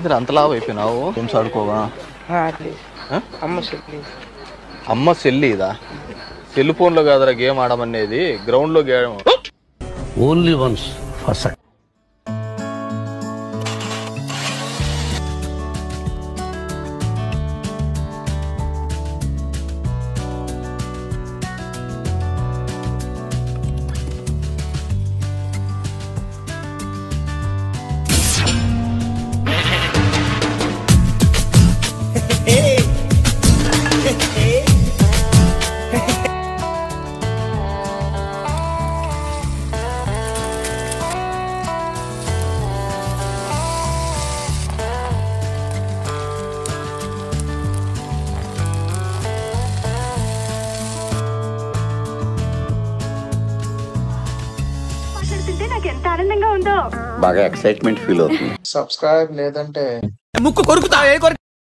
ఏంటి అంతలా అయిపోయినావు? గేమ్స్ ఆడుకోవా? అమ్మ సెల్లి ఇదా? సెల్ ఫోన్ లో కాదురా గేమ్ ఆడమనేది, గ్రౌండ్ లో గేమ్. Only once first. ఎంత ఆనందంగా ఉందో, బాగా ఎక్సైట్మెంట్ ఫీల్ అవుతుంది. సబ్స్క్రైబ్ లేదంటే ముక్కు కొరుకుతా.